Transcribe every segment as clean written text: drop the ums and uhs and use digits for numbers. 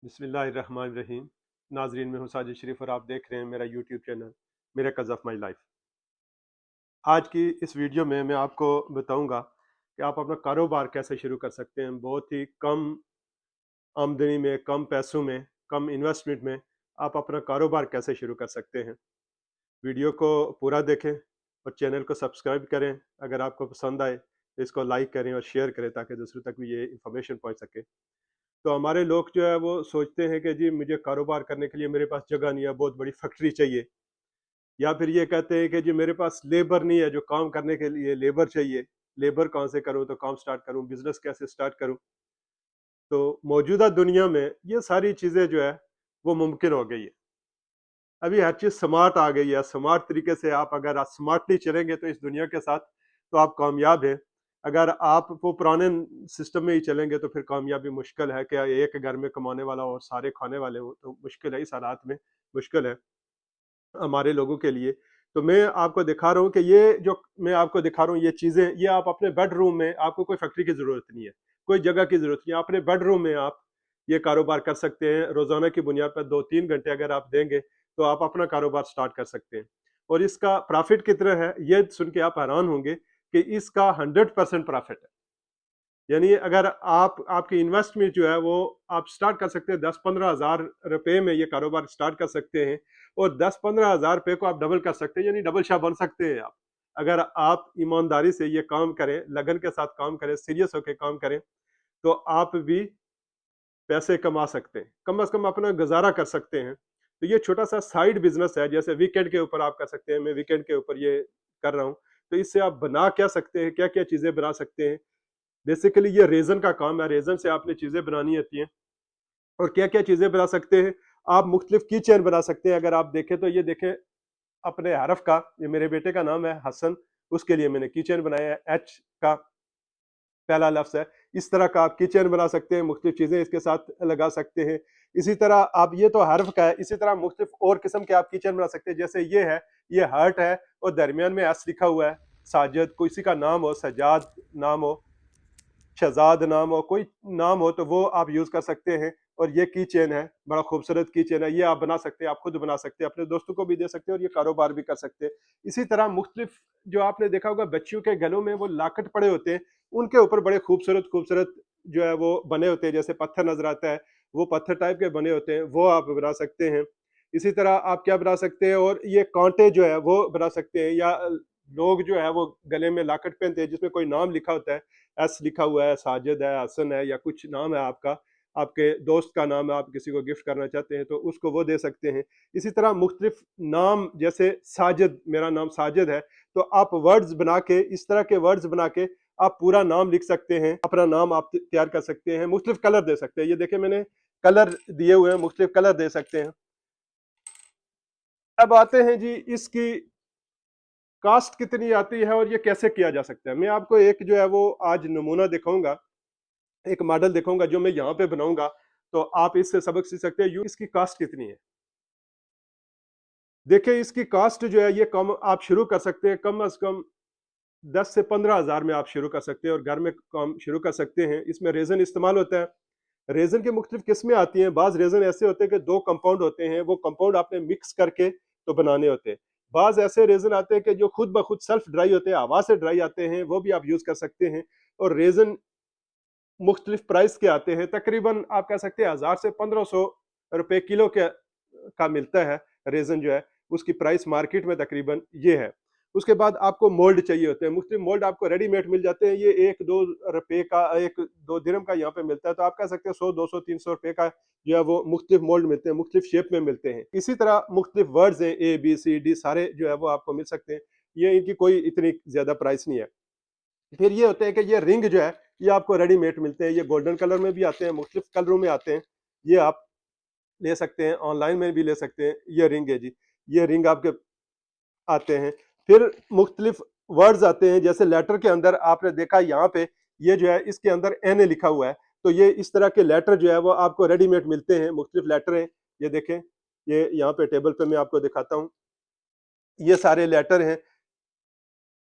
बिस्मिल्लाहिर्रहमानिर्रहीम। नाजरीन, में हूँ साजिद शरीफ और आप देख रहे हैं मेरा YouTube channel miracles of my life. आज की इस वीडियो में मैं आपको बताऊंगा कि आप अपना कारोबार कैसे शुरू कर सकते हैं बहुत ही कम आमदनी में, कम पैसों में, कम इन्वेस्टमेंट में आप अपना कारोबार कैसे शुरू कर सकते हैं। वीडियो को पूरा देखें और चैनल को सब्सक्राइब करें। अगर आपको पसंद आए तो इसको लाइक करें और शेयर करें ताकि दूसरों तक भी ये इन्फॉर्मेशन पहुंच सके। तो हमारे लोग जो है वो सोचते हैं कि जी मुझे कारोबार करने के लिए मेरे पास जगह नहीं है, बहुत बड़ी फैक्ट्री चाहिए। या फिर ये कहते हैं कि जी मेरे पास लेबर नहीं है, जो काम करने के लिए लेबर चाहिए। लेबर कहाँ से करूँ, तो काम स्टार्ट करूँ, बिजनेस कैसे स्टार्ट करूँ। तो मौजूदा दुनिया में ये सारी चीज़ें जो है वो मुमकिन हो गई है। अभी हर चीज़ स्मार्ट आ गई है। स्मार्ट तरीके से आप अगर स्मार्टली चलेंगे तो इस दुनिया के साथ तो आप कामयाब हैं। अगर आप वो पुराने सिस्टम में ही चलेंगे तो फिर कामयाबी मुश्किल है। क्या एक घर में कमाने वाला और सारे खाने वाले हो, तो मुश्किल है। इस हालात में मुश्किल है हमारे लोगों के लिए। तो मैं आपको दिखा रहा हूँ कि ये जो मैं आपको दिखा रहा हूँ ये चीज़ें, ये आप अपने बेडरूम में, आपको कोई फैक्ट्री की ज़रूरत नहीं है, कोई जगह की ज़रूरत नहीं है। अपने बेडरूम में आप ये कारोबार कर सकते हैं। रोज़ाना की बुनियाद पर 2-3 घंटे अगर आप देंगे तो आप अपना कारोबार स्टार्ट कर सकते हैं। और इसका प्रॉफिट कितना है ये सुन के आप हैरान होंगे कि इसका 100% प्रॉफिट है। यानी अगर आप आपकी इन्वेस्टमेंट जो है वो आप स्टार्ट कर सकते हैं 10-15 हज़ार रुपए में, ये कारोबार स्टार्ट कर सकते हैं। और 10-15 हज़ार रुपए को आप डबल कर सकते हैं, यानी डबल शाह बन सकते हैं आप। अगर आप ईमानदारी से ये काम करें, लगन के साथ काम करें, सीरियस होकर काम करें, तो आप भी पैसे कमा सकते हैं, कम से कम अपना गुजारा कर सकते हैं। तो ये छोटा सा साइड बिजनेस है, जैसे वीकेंड के ऊपर आप कर सकते हैं। मैं वीकेंड के ऊपर ये कर रहा हूँ। तो इससे आप बना क्या सकते हैं, क्या क्या चीजें बना सकते हैं। बेसिकली ये रेजन का काम है। रेजन से आपने चीजें बनानी होती हैं। और क्या क्या चीजें बना सकते हैं, आप मुख्तलिफ की चेन बना सकते हैं। अगर आप देखें तो ये देखें अपने हरफ का, ये मेरे बेटे का नाम है हसन, उसके लिए मैंने की चेन बनाया है। एच का पहला लफ्ज है। इस तरह का आप की चेन बना सकते हैं, मुख्तलिफ चीजें इसके साथ लगा सकते हैं। इसी तरह आप, ये तो हर्फ का है, इसी तरह मुख्तलिफ और किस्म के आप की चेन बना सकते हैं। जैसे ये है, ये हार्ट है और दरमियान में एस लिखा हुआ है। साजिद, किसी का नाम हो, सजाद नाम हो, शहजाद नाम हो, कोई नाम हो, तो वो आप यूज कर सकते हैं। और ये की चेन है, बड़ा खूबसूरत की चेन है। ये आप बना सकते हैं, आप खुद बना सकते हैं, अपने दोस्तों को भी दे सकते हैं और ये कारोबार भी कर सकते हैं। इसी तरह मुख्तलिफ, जो आपने देखा होगा बच्चियों के गलों में वो लाकट पड़े होते हैं, उनके ऊपर बड़े खूबसूरत खूबसूरत जो है वो बने होते हैं। जैसे पत्थर नजर आता है, वो पत्थर टाइप के बने होते हैं, वो आप बना सकते हैं। इसी तरह आप क्या बना सकते हैं, और ये कांटे जो है वो बना सकते हैं। या लोग जो है वो गले में लाकट पहनते हैं जिसमें कोई नाम लिखा होता है। एस लिखा हुआ है, साजिद है, हसन है, या कुछ नाम है आपका, आपके दोस्त का नाम है, आप किसी को गिफ्ट करना चाहते हैं तो उसको वो दे सकते हैं। इसी तरह मुख्तलिफ नाम, जैसे साजिद, मेरा नाम साजिद है, तो आप वर्ड्स बना के, इस तरह के वर्ड्स बना के आप पूरा नाम लिख सकते हैं, अपना नाम आप तैयार कर सकते हैं। मुख्तलिफ कलर दे सकते हैं। ये देखें मैंने कलर दिए हुए हैं, मुख्तलिफ कलर दे सकते हैं। अब आते हैं जी इसकी कास्ट कितनी आती है और ये कैसे किया जा सकता है। मैं आपको एक जो है वो आज नमूना दिखाऊंगा, एक मॉडल दिखाऊंगा जो मैं यहाँ पे बनाऊंगा, तो आप इससे सबक सीख सकते हैं। इसकी कास्ट कितनी है, देखिए इसकी कास्ट जो है ये कम, आप शुरू कर सकते हैं कम से कम 10 से 15 हज़ार में आप शुरू कर सकते हैं और घर में काम शुरू कर सकते हैं। इसमें रेजन इस्तेमाल होता है। रेजन की मुख्तलिफ किस्में आती हैं। बाज रेजन ऐसे होते हैं कि दो कंपाउंड होते हैं, वो कंपाउंड आपने मिक्स करके तो बनाने होते हैं। बाज ऐसे रेजन आते हैं कि जो खुद ब खुद सेल्फ ड्राई होते हैं, हवा से ड्राई आते हैं, वो भी आप यूज कर सकते हैं। और रेजन मुख्तलिफ प्राइस के आते हैं, तकरीबन आप कह सकते हैं 1000 से 1500 रुपए किलो के का मिलता है। रेजन जो है उसकी प्राइस मार्केट में तकरीबन ये है। उसके बाद आपको मोल्ड चाहिए होते हैं। मुख्तलिफ मोल्ड आपको रेडीमेड मिल जाते हैं। ये 1-2 रुपए का, 1-2 दिरहम का यहाँ पे मिलता है। तो आप कह सकते हैं 100-200-300 रुपए का जो है वो मुख्तलिफ मोल्ड मिलते हैं, मुख्तलिफ शेप में मिलते हैं। इसी तरह मुख्तलिफ वर्ड्स हैं, ABCD सारे जो है वो आपको मिल सकते हैं। ये इनकी कोई इतनी ज्यादा प्राइस नहीं है। फिर ये होते हैं कि ये रिंग जो है ये आपको रेडीमेड मिलते हैं। ये गोल्डन कलर में भी आते हैं, मुख्तलिफ कलरों में आते हैं। ये आप ले सकते हैं, ऑनलाइन में भी ले सकते हैं। ये रिंग है जी, ये रिंग आपके आते हैं। फिर मुख्तलिफ वर्ड्स आते हैं, जैसे लेटर के अंदर आपने देखा यहाँ पे, ये जो है इसके अंदर एन लिखा हुआ है। तो ये इस तरह के लेटर जो है वो आपको रेडीमेड मिलते हैं। मुख्तलिफ लेटर हैं, ये देखें, ये यहाँ पे टेबल पे मैं आपको दिखाता हूँ। ये सारे लेटर हैं,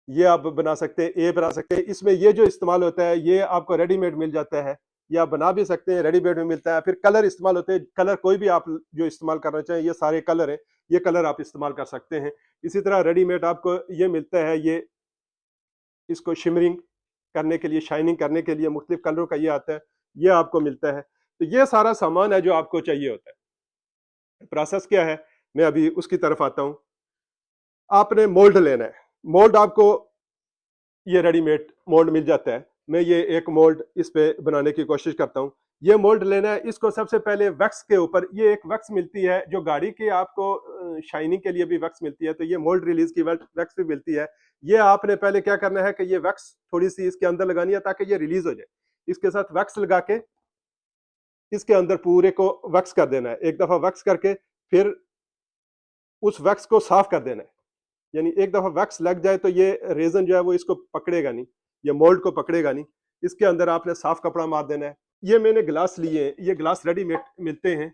ये आप बना सकते हैं, ए बना सकते हैं। इसमें ये जो इस्तेमाल होता है ये आपको रेडीमेड मिल जाता है। या बना भी सकते हैं, रेडीमेड में मिलता है। फिर कलर इस्तेमाल होते हैं, कलर कोई भी आप जो इस्तेमाल करना चाहें, ये सारे कलर हैं, ये कलर आप इस्तेमाल कर सकते हैं। इसी तरह रेडीमेड आपको ये मिलता है, ये इसको शिमरिंग करने के लिए, शाइनिंग करने के लिए मुख्तलिफ कलरों का ये आता है, ये आपको मिलता है। तो ये सारा सामान है जो आपको चाहिए होता है। प्रोसेस क्या है, मैं अभी उसकी तरफ आता हूँ। आपने मोल्ड लेना है, मोल्ड आपको ये रेडीमेड मोल्ड मिल जाता है। मैं ये एक मोल्ड इस पे बनाने की कोशिश करता हूँ। ये मोल्ड लेना है, इसको सबसे पहले वैक्स के ऊपर, ये एक वैक्स मिलती है जो गाड़ी की आपको शाइनिंग के लिए भी वैक्स मिलती है, तो ये मोल्ड रिलीज की वैक्स भी मिलती है। ये आपने पहले क्या करना है कि ये वैक्स थोड़ी सी इसके अंदर लगानी है ताकि ये रिलीज हो जाए। इसके साथ वैक्स लगा के इसके अंदर पूरे को वैक्स कर देना है। एक दफा वैक्स करके फिर उस वैक्स को साफ कर देना है। यानी एक दफा वैक्स लग जाए तो ये रेजन जो है वो इसको पकड़ेगा नहीं, ये मोल्ड को पकड़ेगा नहीं। इसके अंदर आपने साफ कपड़ा मार देना है। ये मैंने ग्लास लिए हैं, ये ग्लास रेडीमेड मिलते हैं,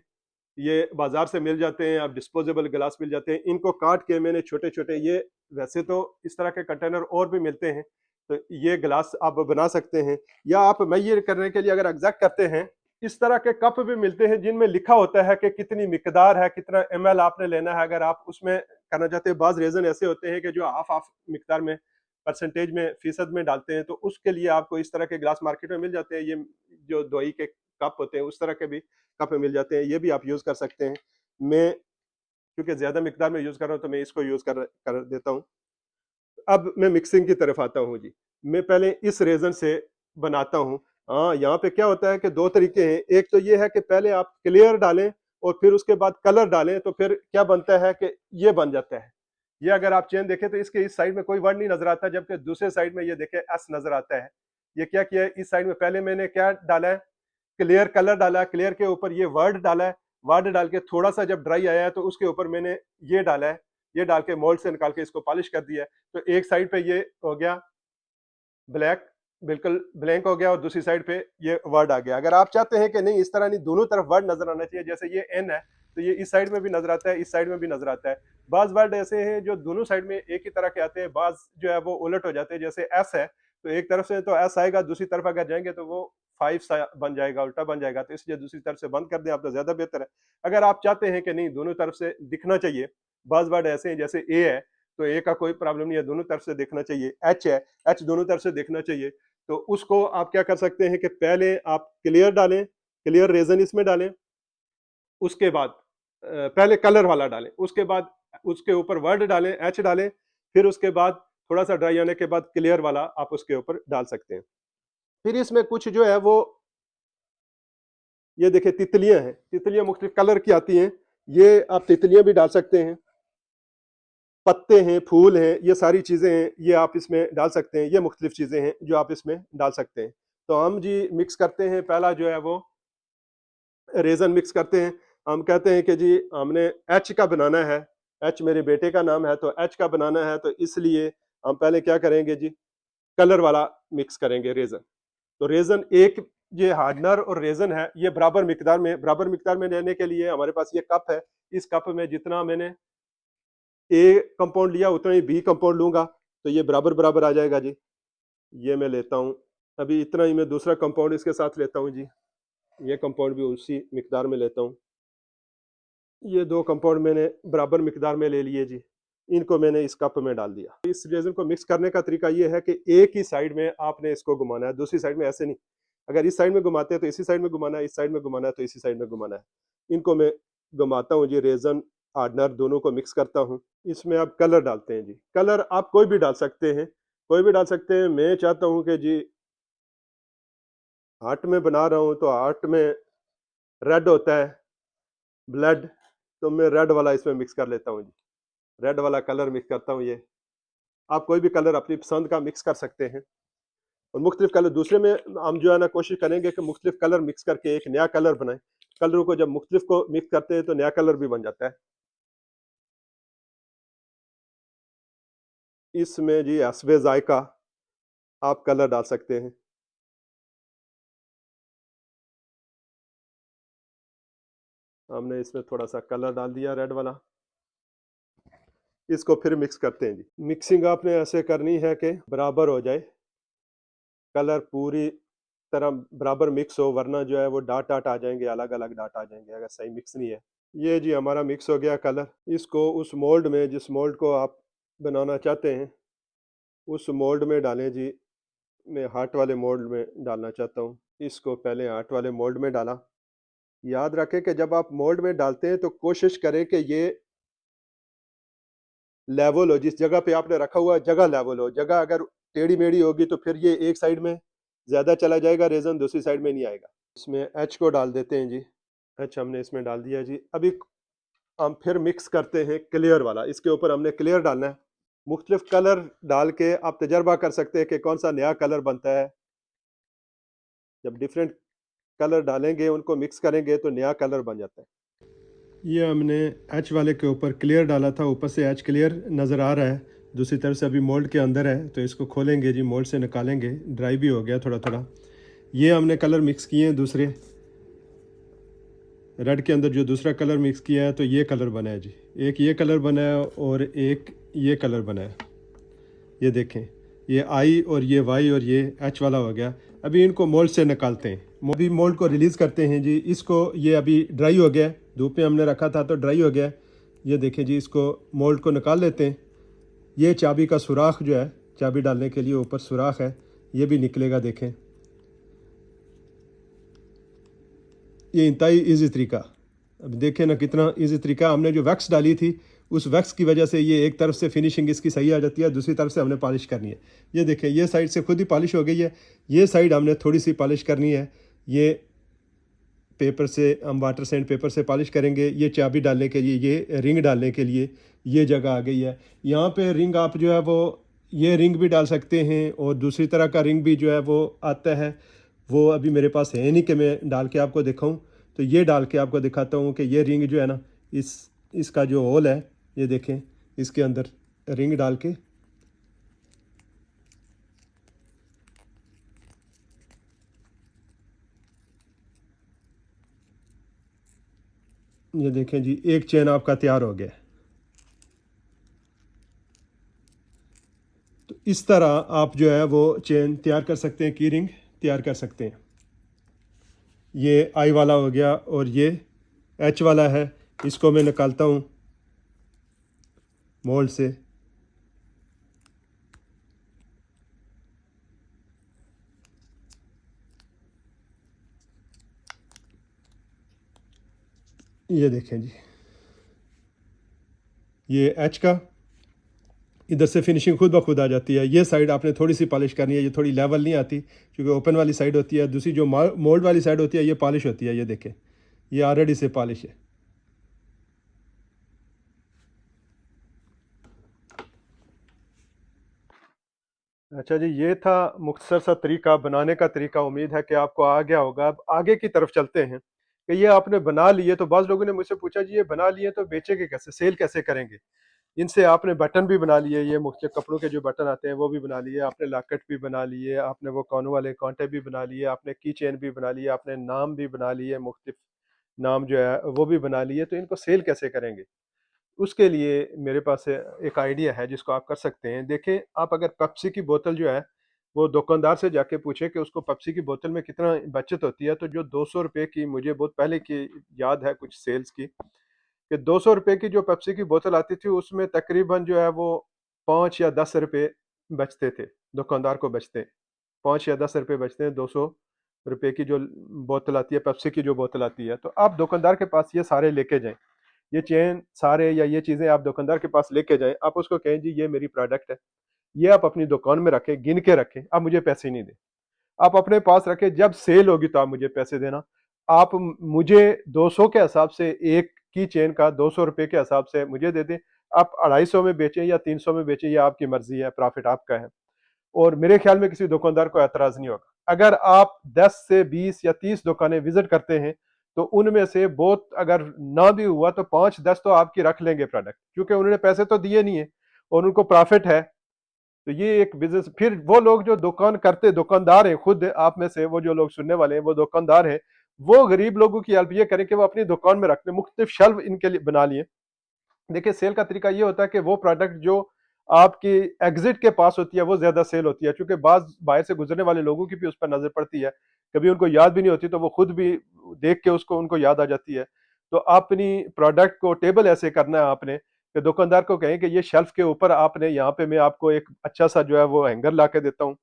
ये बाजार से मिल जाते हैं, आप डिस्पोजेबल ग्लास मिल जाते हैं। इनको काट के मैंने छोटे छोटे, ये वैसे तो इस तरह के कंटेनर और भी मिलते हैं, तो ये ग्लास आप बना सकते हैं। या आप मेजर करने के लिए अगर एग्जैक्ट करते हैं, इस तरह के कप भी मिलते हैं जिनमें लिखा होता है कि कितनी मिकदार है, कितना ml आपने लेना है। अगर आप उसमें करना चाहते हैं, बाज रेजन ऐसे होते हैं कि जो हाफ हाफ मिकदार में, परसेंटेज में, फीसद में डालते हैं, तो उसके लिए आपको इस तरह के ग्लास मार्केट में मिल जाते हैं। ये जो दवाई के कप होते हैं उस तरह के भी कप मिल जाते हैं, ये भी आप यूज कर सकते हैं। मैं क्योंकि ज्यादा मिकदार में यूज कर रहा हूँ तो मैं इसको यूज कर देता हूँ। अब मैं मिक्सिंग की तरफ आता हूँ जी। मैं पहले इस रेजन से बनाता हूँ। हाँ, यहाँ पे क्या होता है कि दो तरीके हैं। एक तो ये है कि पहले आप क्लियर डालें और फिर उसके बाद कलर डालें, तो फिर क्या बनता है कि ये बन जाता है। ये अगर आप चेन देखें तो इसके इस साइड में कोई वर्ड नहीं नजर आता, जबकि दूसरे साइड में ये देखें एस नजर आता है। ये क्या किया है, इस साइड में पहले मैंने क्या डाला है, क्लियर कलर डाला है, क्लियर के ऊपर ये वर्ड डाला है, वर्ड डाल के थोड़ा सा जब ड्राई आया है तो उसके ऊपर मैंने ये डाला है, ये डाल के मोल्ड से निकाल के इसको पॉलिश कर दिया है। तो एक साइड पे ये हो गया ब्लैक, बिल्कुल ब्लैंक हो गया, और दूसरी साइड पे ये वर्ड आ गया। अगर आप चाहते हैं कि नहीं इस तरह नहीं, दोनों तरफ वर्ड नजर आना चाहिए, जैसे ये एन है तो ये इस साइड में भी नजर आता है, इस साइड में भी नजर आता है। बाज वर्ड ऐसे हैं जो दोनों साइड में एक ही तरह के आते हैं, बाज जो है वो उलट हो जाते हैं। जैसे एस है तो एक तरफ से तो एस आएगा, दूसरी तरफ अगर जाएंगे तो वो फाइव बन जाएगा, उल्टा बन जाएगा, तो इसलिए दूसरी तरफ से बंद कर दें आप तो ज्यादा बेहतर है। अगर आप चाहते हैं कि नहीं दोनों तरफ से दिखना चाहिए, बाज वर्ड ऐसे हैं, जैसे ए है तो ए का कोई प्रॉब्लम नहीं है, दोनों तरफ से देखना चाहिए। एच है, एच दोनों तरफ से देखना चाहिए। तो उसको आप क्या कर सकते हैं कि पहले आप क्लियर डालें, क्लियर रेजन इसमें डालें, उसके बाद पहले कलर वाला डालें, उसके बाद उसके ऊपर वर्ड डालें, एच डालें, फिर उसके बाद थोड़ा सा ड्राई आने के बाद क्लियर वाला आप उसके ऊपर डाल सकते हैं। फिर इसमें कुछ जो है वो, ये देखिए तितलियां हैं, तितलियां मुख्तलिफ कलर की आती हैं, ये आप तितलियां भी डाल सकते हैं। पत्ते हैं, फूल हैं, ये सारी चीज़ें हैं, ये आप इसमें डाल सकते हैं। ये मुख्तलिफ चीज़ें हैं जो आप इसमें डाल सकते हैं। तो हम जी मिक्स करते हैं, पहला जो है वो रेज़न मिक्स करते हैं। हम कहते हैं कि जी हमने एच का बनाना है, एच मेरे बेटे का नाम है तो एच का बनाना है, तो इसलिए हम पहले क्या करेंगे जी, कलर वाला मिक्स करेंगे रेज़न। तो रेज़न एक, ये हार्डनर और रेज़न है, ये बराबर मिकदार में लेने के लिए हमारे पास ये कप है। इस कप में जितना मैंने ए कंपाउंड लिया उतना ही बी कंपाउंड लूंगा, तो ये बराबर बराबर आ जाएगा जी। ये मैं लेता हूँ, अभी इतना ही मैं दूसरा कंपाउंड इसके साथ लेता हूँ जी। ये कंपाउंड भी उसी मिकदार में लेता हूँ। ये दो कंपाउंड मैंने बराबर मिकदार में ले लिए जी, इनको मैंने इस कप में डाल दिया। इस रेज़न को मिक्स करने का तरीका ये है कि एक ही साइड में आपने इसको घुमाना है, दूसरी साइड में ऐसे नहीं। अगर इस साइड में घुमाते हैं तो इसी साइड में घुमाना है, इस साइड में घुमाना है तो इसी साइड में घुमाना है। इनको मैं घुमाता हूँ जी, रेज़न हार्डनर दोनों को मिक्स करता हूँ। इसमें आप कलर डालते हैं जी, कलर आप कोई भी डाल सकते हैं, कोई भी डाल सकते हैं। मैं चाहता हूँ कि जी हार्ट में बना रहा हूँ तो हार्ट में रेड होता है, ब्लड, तो मैं रेड वाला इसमें मिक्स कर लेता हूँ जी, रेड वाला कलर मिक्स करता हूँ। ये आप कोई भी कलर अपनी पसंद का मिक्स कर सकते हैं। और मुख्तलिफ कलर दूसरे में हम जो है ना कोशिश करेंगे कि मुख्तलिफ कलर मिक्स करके एक नया कलर बनाएं। कलरों को जब मुख्तलिफ को मिक्स करते हैं तो नया कलर भी बन जाता है। इसमें जी हस्बे जायका आप कलर डाल सकते हैं। हमने इसमें थोड़ा सा कलर डाल दिया रेड वाला, इसको फिर मिक्स करते हैं जी। मिक्सिंग आपने ऐसे करनी है कि बराबर हो जाए, कलर पूरी तरह बराबर मिक्स हो, वरना जो है वो डाट डाट आ जाएंगे, अलग अलग डाट आ जाएंगे अगर सही मिक्स नहीं है। ये जी हमारा मिक्स हो गया कलर। इसको उस मोल्ड में, जिस मोल्ड को आप बनाना चाहते हैं, उस मोल्ड में डालें जी। मैं हार्ट वाले मोल्ड में डालना चाहता हूँ। इसको पहले हार्ट वाले मोल्ड में डाला। याद रखें कि जब आप मोल्ड में डालते हैं तो कोशिश करें कि ये लेवल हो, जिस जगह पे आपने रखा हुआ है जगह लेवल हो। जगह अगर टेढ़ी मेढ़ी होगी तो फिर ये एक साइड में ज़्यादा चला जाएगा रेज़न, दूसरी साइड में नहीं आएगा। इसमें एच को डाल देते हैं जी। एच हमने इसमें डाल दिया जी। अभी हम फिर मिक्स करते हैं क्लियर वाला। इसके ऊपर हमने क्लियर डालना है। मुख्तलिफ कलर डाल के आप तजर्बा कर सकते हैं कि कौन सा नया कलर बनता है। जब डिफरेंट कलर डालेंगे, उनको मिक्स करेंगे तो नया कलर बन जाता है। ये हमने एच वाले के ऊपर क्लियर डाला था, ऊपर से एच क्लियर नज़र आ रहा है, दूसरी तरफ से अभी मोल्ड के अंदर है। तो इसको खोलेंगे जी, मोल्ड से निकालेंगे, ड्राई भी हो गया थोड़ा थोड़ा। ये हमने कलर मिक्स किए हैं दूसरे, रेड के अंदर जो दूसरा कलर मिक्स किया है, तो ये कलर बना है जी। एक ये कलर बना है और एक ये कलर बना है। ये देखें, ये आई और ये वाई और ये एच वाला हो गया। अभी इनको मोल्ड से निकालते हैं। अभी मोल्ड को रिलीज़ करते हैं जी। इसको, ये अभी ड्राई हो गया, धूप में हमने रखा था तो ड्राई हो गया। ये देखें जी, इसको मोल्ड को निकाल लेते हैं। ये चाबी का सुराख जो है, चाबी डालने के लिए ऊपर सुराख है, ये भी निकलेगा। देखें, ये इंतहाई ईजी तरीका। अब देखें ना कितना ईजी तरीका। हमने जो वैक्स डाली थी, उस वैक्स की वजह से ये एक तरफ से फिनिशिंग इसकी सही आ जाती है, दूसरी तरफ से हमने पॉलिश करनी है। ये देखें, ये साइड से खुद ही पॉलिश हो गई है, ये साइड हमने थोड़ी सी पॉलिश करनी है। ये पेपर से, हम वाटर सैंड पेपर से पॉलिश करेंगे। ये चाबी डालने के लिए, ये रिंग डालने के लिए ये जगह आ गई है। यहाँ पे रिंग आप जो है वो ये रिंग भी डाल सकते हैं, और दूसरी तरह का रिंग भी जो है वो आता है। वो अभी मेरे पास है नहीं कि मैं डाल के आपको दिखाऊं। तो ये डाल के आपको दिखाता हूँ कि ये रिंग जो है ना, इसका जो होल है, ये देखें, इसके अंदर रिंग डाल के ये देखें जी, एक चेन आपका तैयार हो गया। तो इस तरह आप जो है वो चेन तैयार कर सकते हैं, की रिंग तैयार कर सकते हैं। ये आई वाला हो गया और ये एच वाला है। इसको मैं निकालता हूँ मोल्ड से। ये देखें जी, ये एच का इधर से फिनिशिंग खुद ब खुद आ जाती है। ये साइड आपने थोड़ी सी पॉलिश करनी है, ये थोड़ी लेवल नहीं आती क्योंकि ओपन वाली साइड होती है। दूसरी जो मोल्ड वाली साइड होती है, ये पॉलिश होती है। ये देखें, ये ऑलरेडी से पॉलिश है। अच्छा जी, ये था मुख्तसर सा तरीका, बनाने का तरीका। उम्मीद है कि आपको आ गया होगा। अब आगे की तरफ चलते हैं कि ये आपने बना लिए, तो बाज़ लोगों ने मुझसे पूछा जी ये बना लिए तो बेचेंगे कैसे, सेल कैसे करेंगे। इनसे आपने बटन भी बना लिए, ये मुख्तलिफ कपड़ों के जो बटन आते हैं वो भी बना लिए, आपने लॉकेट भी बना लिए, आपने वो कानों वाले कांटे भी बना लिए, आपने की चेन भी बना लिए, आपने नाम भी बना लिए, मुख्तलिफ नाम जो है वो भी बना लिए। तो इनको सेल कैसे करेंगे, उसके लिए मेरे पास एक आइडिया है जिसको आप कर सकते हैं। देखें, आप अगर पेप्सी की बोतल जो है, वो दुकानदार से जाके पूछे कि उसको पेप्सी की बोतल में कितना बचत होती है, तो जो 200 रुपये की, मुझे बहुत पहले की याद है कुछ सेल्स की, कि 200 रुपये की जो पेप्सी की बोतल आती थी, उसमें तकरीबन जो है वो 5 या 10 रुपये बचते थे, दुकानदार को बचते। 5 या 10 रुपये बचते हैं 200 रुपये की जो बोतल आती है, पेप्सी की जो बोतल आती है। तो आप दुकानदार के पास ये सारे लेके जाएं, ये चेन सारे या ये चीज़ें आप दुकानदार के पास लेके जाएं। आप उसको कहें जी ये मेरी प्रोडक्ट है, ये आप अपनी दुकान में रखें, गिन के रखें, आप मुझे पैसे नहीं दें। आप अपने पास रखें, जब सेल होगी तो आप मुझे पैसे देना। आप मुझे 200 के हिसाब से, एक की चेन का 200 रुपये के हिसाब से मुझे दे दें। आप 250 में बेचें या 300 में बेचें, ये आपकी मर्जी है, प्रॉफिट आपका है। और मेरे ख्याल में किसी दुकानदार को एतराज़ नहीं होगा। अगर आप 10 से 20 या 30 दुकानें विजिट करते हैं, तो उनमें से बहुत अगर ना भी हुआ तो 5-10 तो आपकी रख लेंगे प्रोडक्ट, क्योंकि उन्होंने पैसे तो दिए नहीं है और उनको प्रॉफिट है। तो ये एक बिजनेस। फिर वो लोग जो दुकान करते, दुकानदार हैं, खुद आप में से वो जो लोग सुनने वाले हैं वो दुकानदार हैं, वो गरीब लोगों की हेल्प ये करें कि वो अपनी दुकान में रखते, मुख्तलिफ शेल्फ इनके लिए बना लिए। देखिए, सेल का तरीका ये होता है कि वो प्रोडक्ट जो आपकी एग्जिट के पास होती है वो ज्यादा सेल होती है, क्योंकि बाज बाहर से गुजरने वाले लोगों की भी उस पर नजर पड़ती है कभी उनको याद भी नहीं होती, तो वो खुद भी देख के उसको उनको याद आ जाती है। तो अपनी प्रोडक्ट को टेबल ऐसे करना है आपने कि दुकानदार को कहें कि ये शेल्फ के ऊपर आपने, यहाँ पे मैं आपको एक अच्छा सा जो है वो हैंगर ला के देता हूँ,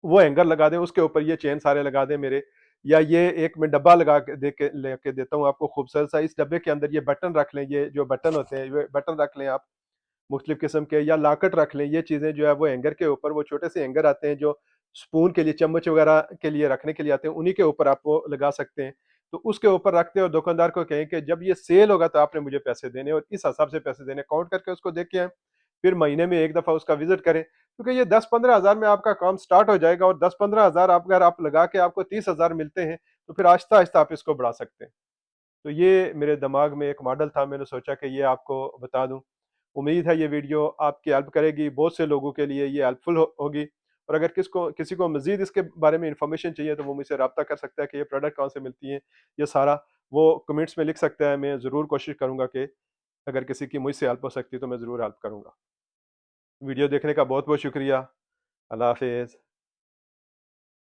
वो हैंगर लगा दें, उसके ऊपर ये चेन सारे लगा दें मेरे, या ये एक मैं डब्बा लगा के लेके देता हूँ आपको खूबसूरत सा, इस डब्बे के अंदर ये बटन रख लें, ये जो बटन होते हैं ये बटन रख लें आप मुख्तलिफ किस्म के, या लाकट रख लें, ये चीज़ें जो है वो हैंगर के ऊपर, वो छोटे से हैंगर आते हैं जो स्पून के लिए, चम्मच वगैरह के लिए रखने के लिए आते हैं, उन्हीं के ऊपर आप वो लगा सकते हैं। तो उसके ऊपर रखते हैं और दुकानदार को कहें कि जब ये सेल होगा तो आपने मुझे पैसे देने, और इस हिसाब से पैसे देने, काउंट करके उसको दे के आएँ। फिर महीने में 1 दफ़ा उसका विज़िट करें, क्योंकि ये 10-15 हज़ार में आपका काम स्टार्ट हो जाएगा, और 10-15 हज़ार आप अगर आप लगा के आपको 30 हज़ार मिलते हैं, तो फिर आहिस्ता-आहिस्ता आप इसको बढ़ा सकते हैं। तो ये मेरे दिमाग में एक मॉडल था, मैंने सोचा कि ये आपको बता दूँ। उम्मीद है ये वीडियो आपकी हेल्प करेगी, बहुत से लोगों के लिए ये हेल्पफुल होगी। और अगर किसी को मज़ीद इसके बारे में इन्फॉर्मेशन चाहिए तो वो मुझसे रब्ता कर सकता है कि ये प्रोडक्ट कहाँ से मिलती हैं, ये सारा वो कमेंट्स में लिख सकता है। मैं ज़रूर कोशिश करूँगा कि अगर किसी की मुझसे हेल्प हो सकती है तो मैं ज़रूर हेल्प करूँगा। वीडियो देखने का बहुत बहुत शुक्रिया। अल्लाह हाफिज़।